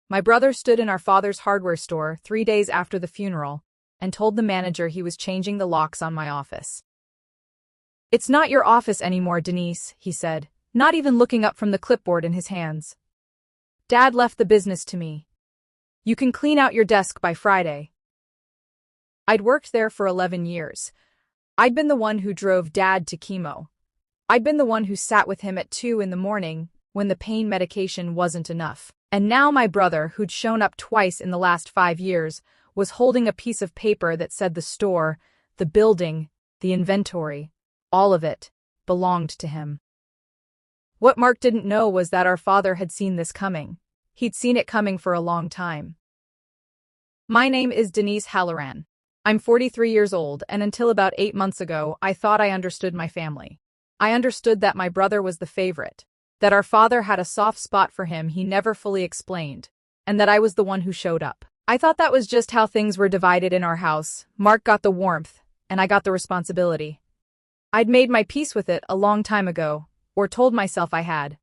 My brother stood in our father's hardware store 3 days after the funeral and told the manager he was changing the locks on my office. "It's not your office anymore, Denise," he said, not even looking up from the clipboard in his hands. "Dad left the business to me. You can clean out your desk by Friday." I'd worked there for 11 years. I'd been the one who drove Dad to chemo. I'd been the one who sat with him at 2 in the morning when the pain medication wasn't enough. And now my brother, who'd shown up twice in the last 5 years, was holding a piece of paper that said the store, the building, the inventory, all of it, belonged to him. What Mark didn't know was that our father had seen this coming. He'd seen it coming for a long time. My name is Denise Halloran. I'm 43 years old, and until about 8 months ago, I thought I understood my family. I understood that my brother was the favorite, that our father had a soft spot for him he never fully explained, and that I was the one who showed up. I thought that was just how things were divided in our house. Mark got the warmth, and I got the responsibility. I'd made my peace with it a long time ago, or told myself I had.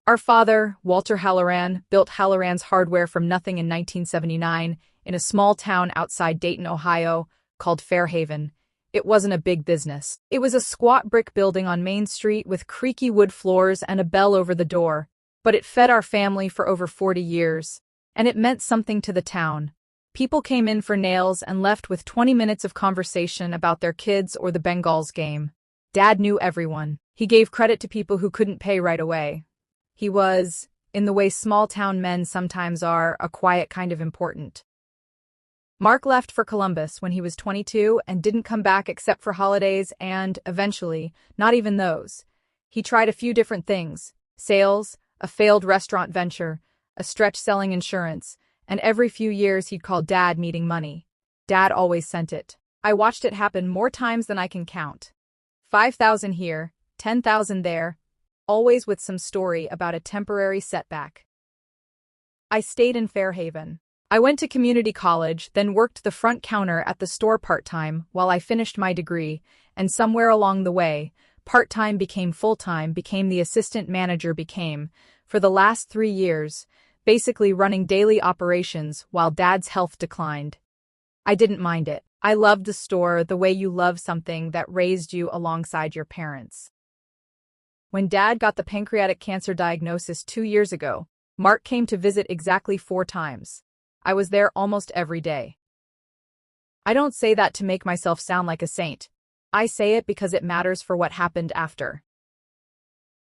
Our father, Walter Halloran, built Halloran's Hardware from nothing in 1979 in a small town outside Dayton, Ohio, called Fairhaven. It wasn't a big business. It was a squat brick building on Main Street with creaky wood floors and a bell over the door, but it fed our family for over 40 years, and it meant something to the town. People came in for nails and left with 20 minutes of conversation about their kids or the Bengals game. Dad knew everyone. He gave credit to people who couldn't pay right away. He was, in the way small-town men sometimes are, a quiet kind of important. Mark left for Columbus when he was 22 and didn't come back except for holidays and, eventually, not even those. He tried a few different things: sales, a failed restaurant venture, a stretch selling insurance, and every few years he'd call Dad needing money. Dad always sent it. I watched it happen more times than I can count. 5,000 here, 10,000 there, always with some story about a temporary setback. I stayed in Fairhaven. I went to community college, then worked the front counter at the store part-time while I finished my degree, and somewhere along the way, part-time became full-time, became the assistant manager became, for the last 3 years, basically running daily operations while Dad's health declined. I didn't mind it. I loved the store the way you love something that raised you alongside your parents. When Dad got the pancreatic cancer diagnosis 2 years ago, Mark came to visit exactly 4 times. I was there almost every day. I don't say that to make myself sound like a saint. I say it because it matters for what happened after.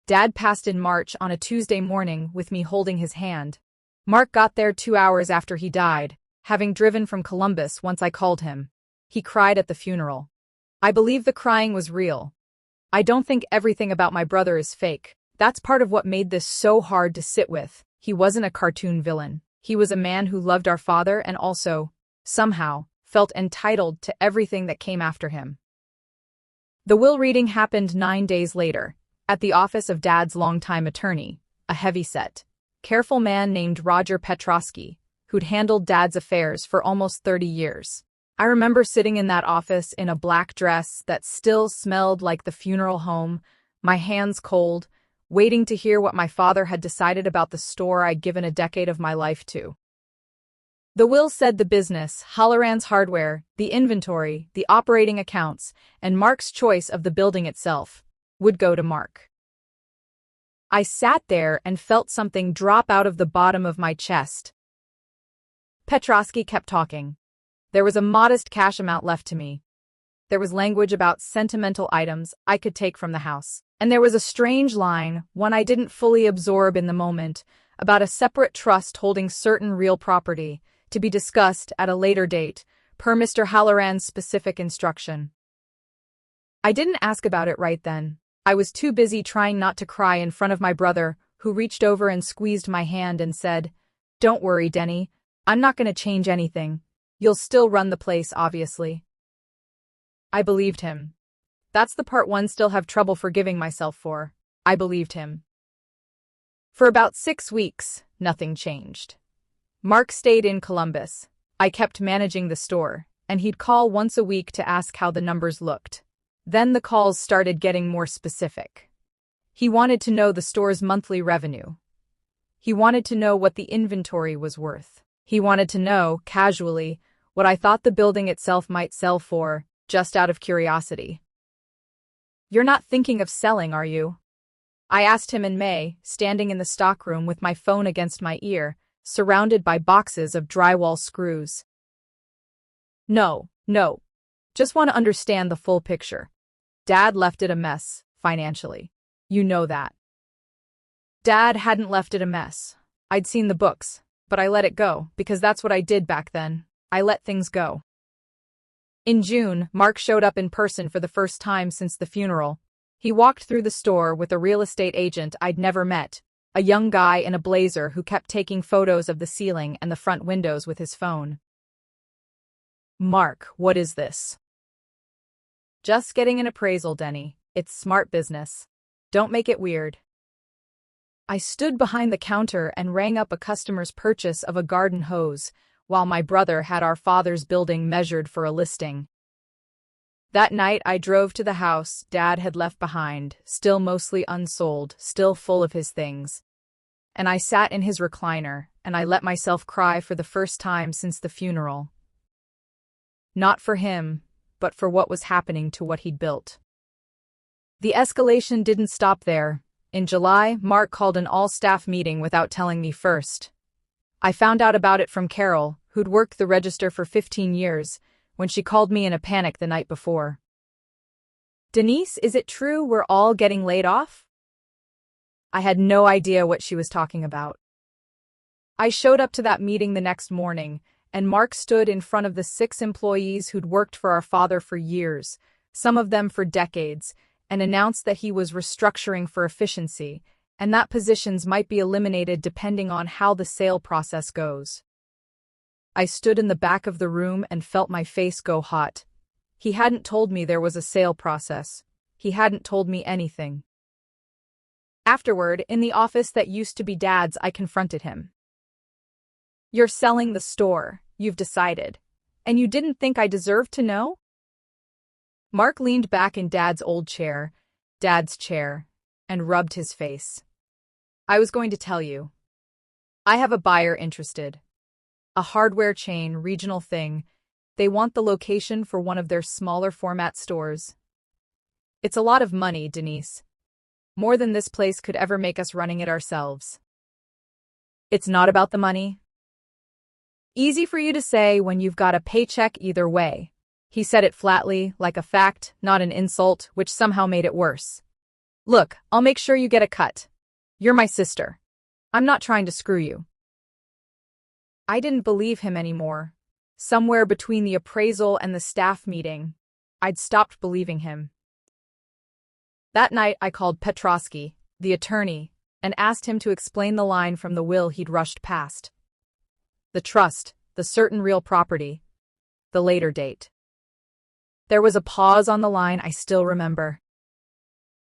Dad passed in March on a Tuesday morning with me holding his hand. Mark got there 2 hours after he died, having driven from Columbus once I called him. He cried at the funeral. I believe the crying was real. I don't think everything about my brother is fake. That's part of what made this so hard to sit with. He wasn't a cartoon villain. He was a man who loved our father and also, somehow, felt entitled to everything that came after him. The will reading happened 9 days later, at the office of Dad's longtime attorney, a heavy-set, careful man named Roger Petrosky, who'd handled Dad's affairs for almost 30 years. I remember sitting in that office in a black dress that still smelled like the funeral home, my hands cold, waiting to hear what my father had decided about the store I'd given a decade of my life to. The will said the business, Halloran's Hardware, the inventory, the operating accounts, and Mark's choice of the building itself, would go to Mark. I sat there and felt something drop out of the bottom of my chest. Petrosky kept talking. There was a modest cash amount left to me. There was language about sentimental items I could take from the house. And there was a strange line, one I didn't fully absorb in the moment, about a separate trust holding certain real property, to be discussed at a later date, per Mr. Halloran's specific instruction. I didn't ask about it right then. I was too busy trying not to cry in front of my brother, who reached over and squeezed my hand and said, "Don't worry, Denny. I'm not going to change anything. You'll still run the place, obviously." I believed him. That's the part one still have trouble forgiving myself for. I believed him. For about 6 weeks, nothing changed. Mark stayed in Columbus. I kept managing the store, and he'd call once a week to ask how the numbers looked. Then the calls started getting more specific. He wanted to know the store's monthly revenue. He wanted to know what the inventory was worth. He wanted to know, casually, what I thought the building itself might sell for, just out of curiosity. "You're not thinking of selling, are you?" I asked him in May, standing in the stockroom with my phone against my ear, surrounded by boxes of drywall screws. No. Just want to understand the full picture. Dad left it a mess, financially. You know that. Dad hadn't left it a mess. I'd seen the books, but I let it go, because that's what I did back then. I let things go. In June, Mark showed up in person for the first time since the funeral. He walked through the store with a real estate agent I'd never met, a young guy in a blazer who kept taking photos of the ceiling and the front windows with his phone. "Mark, what is this?" "Just getting an appraisal, Denny. It's smart business. Don't make it weird." I stood behind the counter and rang up a customer's purchase of a garden hose, while my brother had our father's building measured for a listing. That night I drove to the house Dad had left behind, still mostly unsold, still full of his things. And I sat in his recliner, and I let myself cry for the first time since the funeral. Not for him, but for what was happening to what he'd built. The escalation didn't stop there. In July, Mark called an all-staff meeting without telling me first. I found out about it from Carol, who'd worked the register for 15 years, when she called me in a panic the night before. "Denise, is it true we're all getting laid off?" I had no idea what she was talking about. I showed up to that meeting the next morning, and Mark stood in front of the 6 employees who'd worked for our father for years, some of them for decades, and announced that he was restructuring for efficiency, and that positions might be eliminated depending on how the sale process goes. I stood in the back of the room and felt my face go hot. He hadn't told me there was a sale process. He hadn't told me anything. Afterward, in the office that used to be Dad's, I confronted him. "You're selling the store, you've decided. And you didn't think I deserved to know?" Mark leaned back in Dad's old chair, Dad's chair, and rubbed his face. "I was going to tell you. I have a buyer interested. A hardware chain, regional thing. They want the location for one of their smaller format stores. It's a lot of money, Denise. More than this place could ever make us running it ourselves." "It's not about the money." "Easy for you to say when you've got a paycheck either way." He said it flatly, like a fact, not an insult, which somehow made it worse. "Look, I'll make sure you get a cut. You're my sister. I'm not trying to screw you." I didn't believe him anymore. Somewhere between the appraisal and the staff meeting, I'd stopped believing him. That night I called Petrosky, the attorney, and asked him to explain the line from the will he'd rushed past. The trust, the certain real property, the later date. There was a pause on the line I still remember.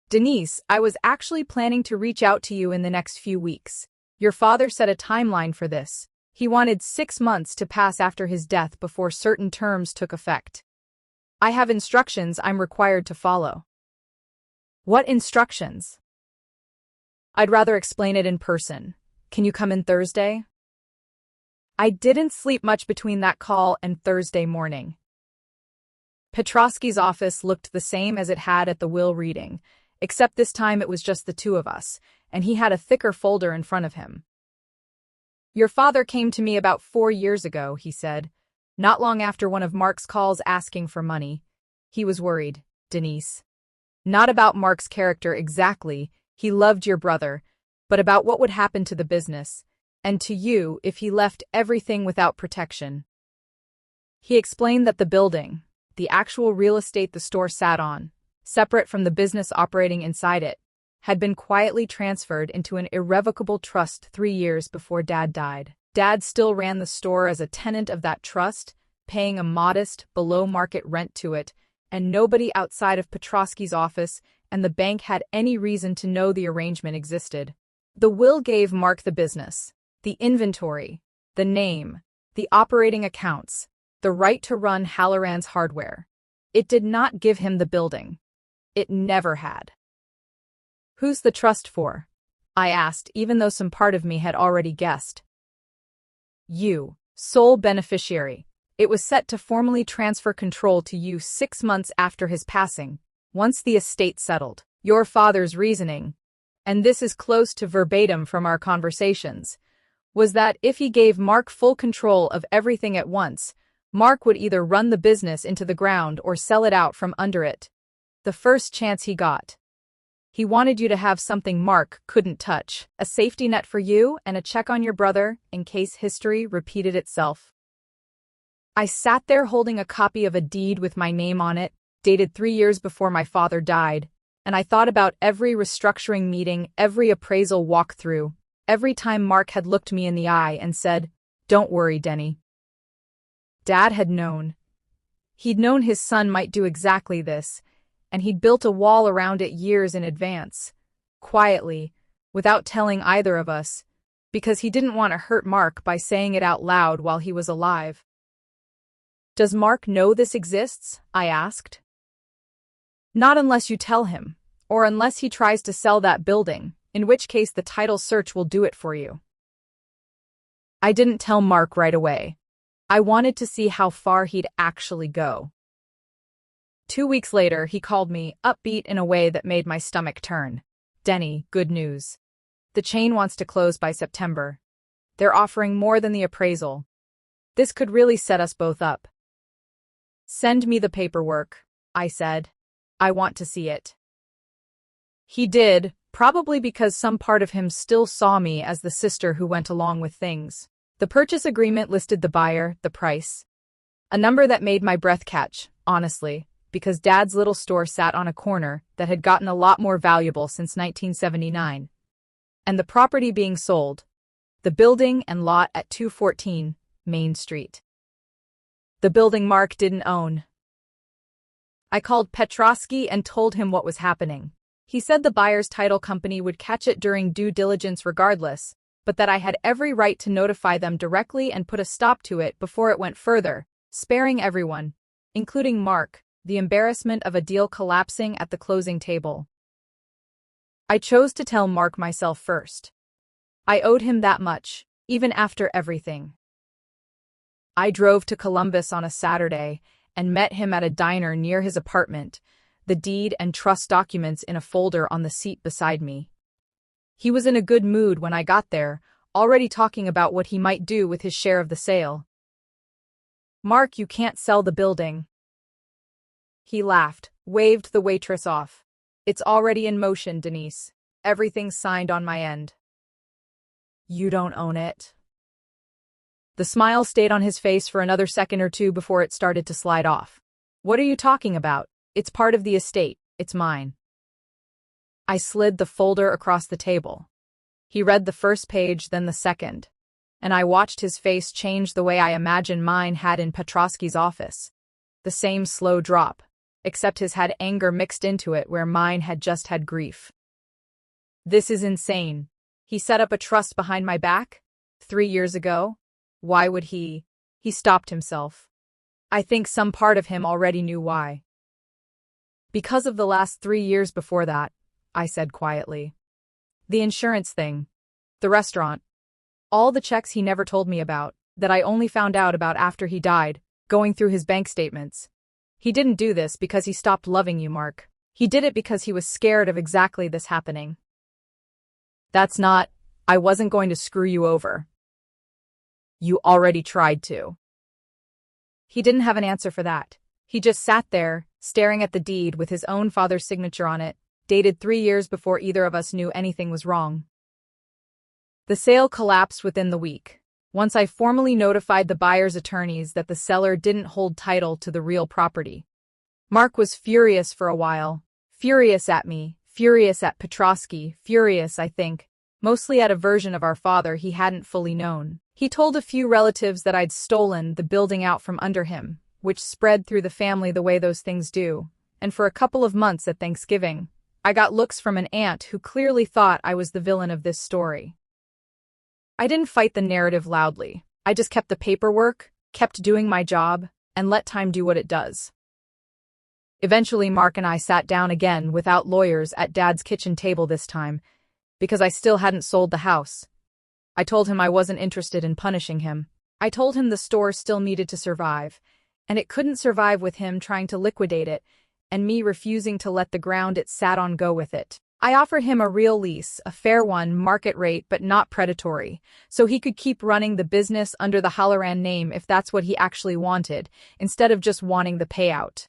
"Denise, I was actually planning to reach out to you in the next few weeks. Your father set a timeline for this. He wanted 6 months to pass after his death before certain terms took effect. I have instructions I'm required to follow." "What instructions?" "I'd rather explain it in person. Can you come in Thursday?" I didn't sleep much between that call and Thursday morning. Petrosky's office looked the same as it had at the will reading, except this time it was just the 2 of us, and he had a thicker folder in front of him. "Your father came to me about 4 years ago," he said, not long after one of Mark's calls asking for money. He was worried, Denise. Not about Mark's character exactly, he loved your brother, but about what would happen to the business, and to you if he left everything without protection. He explained that the building, the actual real estate the store sat on, separate from the business operating inside it, had been quietly transferred into an irrevocable trust 3 years before Dad died. Dad still ran the store as a tenant of that trust, paying a modest, below-market rent to it, and nobody outside of Petrosky's office and the bank had any reason to know the arrangement existed. The will gave Mark the business, the inventory, the name, the operating accounts, the right to run Halloran's hardware. It did not give him the building. It never had. "Who's the trust for?" I asked, even though some part of me had already guessed. You, sole beneficiary. It was set to formally transfer control to you 6 months after his passing, once the estate settled. Your father's reasoning, and this is close to verbatim from our conversations, was that if he gave Mark full control of everything at once, Mark would either run the business into the ground or sell it out from under it. The first chance he got. He wanted you to have something Mark couldn't touch, a safety net for you and a check on your brother in case history repeated itself. I sat there holding a copy of a deed with my name on it, dated 3 years before my father died, and I thought about every restructuring meeting, every appraisal walkthrough, every time Mark had looked me in the eye and said, "Don't worry, Denny." Dad had known. He'd known his son might do exactly this, and he'd built a wall around it years in advance, quietly, without telling either of us, because he didn't want to hurt Mark by saying it out loud while he was alive. "Does Mark know this exists?" I asked. "Not unless you tell him, or unless he tries to sell that building, in which case the title search will do it for you." I didn't tell Mark right away. I wanted to see how far he'd actually go. 2 weeks later, he called me, upbeat in a way that made my stomach turn. "Denny, good news. The chain wants to close by September. They're offering more than the appraisal. This could really set us both up." "Send me the paperwork," I said. "I want to see it." He did, probably because some part of him still saw me as the sister who went along with things. The purchase agreement listed the buyer, the price. A number that made my breath catch, honestly, because Dad's little store sat on a corner that had gotten a lot more valuable since 1979. And the property being sold, the building and lot at 214 Main Street. The building Mark didn't own. I called Petrosky and told him what was happening. He said the buyer's title company would catch it during due diligence regardless, but that I had every right to notify them directly and put a stop to it before it went further, sparing everyone, including Mark, the embarrassment of a deal collapsing at the closing table. I chose to tell Mark myself first. I owed him that much, even after everything. I drove to Columbus on a Saturday and met him at a diner near his apartment, the deed and trust documents in a folder on the seat beside me. He was in a good mood when I got there, already talking about what he might do with his share of the sale. "Mark, you can't sell the building." He laughed, waved the waitress off. "It's already in motion, Denise. Everything's signed on my end." "You don't own it." The smile stayed on his face for another second or two before it started to slide off. "What are you talking about? It's part of the estate. It's mine." I slid the folder across the table. He read the first page, then the second, and I watched his face change the way I imagined mine had in Petrosky's office. The same slow drop, except his had anger mixed into it where mine had just had grief. "This is insane. He set up a trust behind my back? 3 years ago? Why would he?" He stopped himself. I think some part of him already knew why. "Because of the last 3 years before that," I said quietly. "The insurance thing. The restaurant. All the checks he never told me about, that I only found out about after he died, going through his bank statements. He didn't do this because he stopped loving you, Mark. He did it because he was scared of exactly this happening." "That's not, I wasn't going to screw you over." "You already tried to." He didn't have an answer for that. He just sat there, staring at the deed with his own father's signature on it, dated 3 years before either of us knew anything was wrong. The sale collapsed within the week, once I formally notified the buyer's attorneys that the seller didn't hold title to the real property. Mark was furious for a while. Furious at me, furious at Petrosky, furious, I think, mostly at a version of our father he hadn't fully known. He told a few relatives that I'd stolen the building out from under him, which spread through the family the way those things do, and for a couple of months at Thanksgiving, I got looks from an aunt who clearly thought I was the villain of this story. I didn't fight the narrative loudly. I just kept the paperwork, kept doing my job, and let time do what it does. Eventually, Mark and I sat down again without lawyers at Dad's kitchen table this time, because I still hadn't sold the house. I told him I wasn't interested in punishing him. I told him the store still needed to survive, and it couldn't survive with him trying to liquidate it, and me refusing to let the ground it sat on go with it. I offered him a real lease, a fair one, market rate but not predatory, so he could keep running the business under the Halloran name if that's what he actually wanted, instead of just wanting the payout.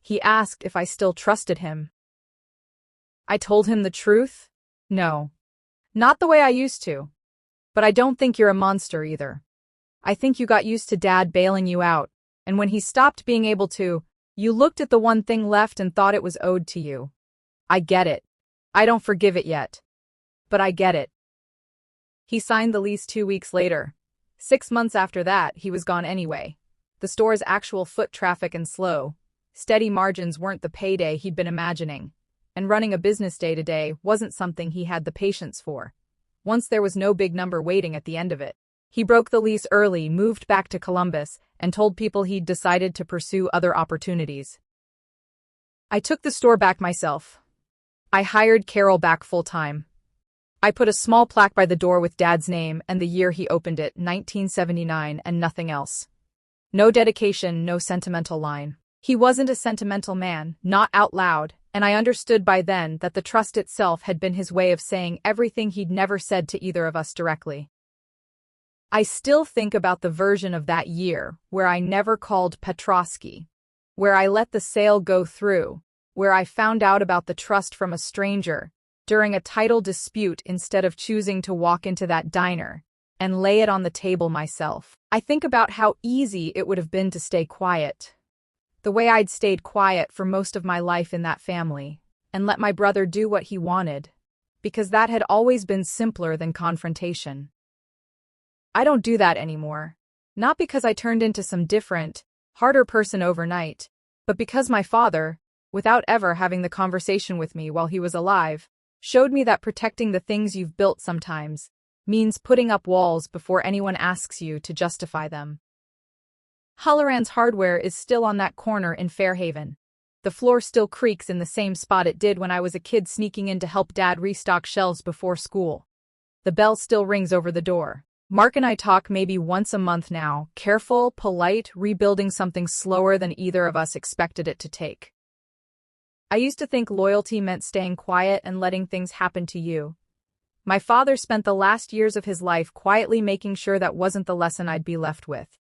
He asked if I still trusted him. I told him the truth. No. Not the way I used to. But I don't think you're a monster either. I think you got used to Dad bailing you out, and when he stopped being able to, you looked at the one thing left and thought it was owed to you. I get it. I don't forgive it yet. But I get it. He signed the lease 2 weeks later. 6 months after that, he was gone anyway. The store's actual foot traffic and slow, steady margins weren't the payday he'd been imagining, and running a business day-to-day wasn't something he had the patience for. Once there was no big number waiting at the end of it. He broke the lease early, moved back to Columbus, and told people he'd decided to pursue other opportunities. I took the store back myself. I hired Carol back full-time. I put a small plaque by the door with Dad's name and the year he opened it, 1979, and nothing else. No dedication, no sentimental line. He wasn't a sentimental man, not out loud, and I understood by then that the trust itself had been his way of saying everything he'd never said to either of us directly. I still think about the version of that year where I never called Petrosky, where I let the sale go through, where I found out about the trust from a stranger during a title dispute instead of choosing to walk into that diner and lay it on the table myself. I think about how easy it would have been to stay quiet, the way I'd stayed quiet for most of my life in that family, and let my brother do what he wanted, because that had always been simpler than confrontation. I don't do that anymore, not because I turned into some different, harder person overnight, but because my father, without ever having the conversation with me while he was alive, showed me that protecting the things you've built sometimes means putting up walls before anyone asks you to justify them. Halloran's hardware is still on that corner in Fairhaven. The floor still creaks in the same spot it did when I was a kid sneaking in to help Dad restock shelves before school. The bell still rings over the door. Mark and I talk maybe once a month now, careful, polite, rebuilding something slower than either of us expected it to take. I used to think loyalty meant staying quiet and letting things happen to you. My father spent the last years of his life quietly making sure that wasn't the lesson I'd be left with.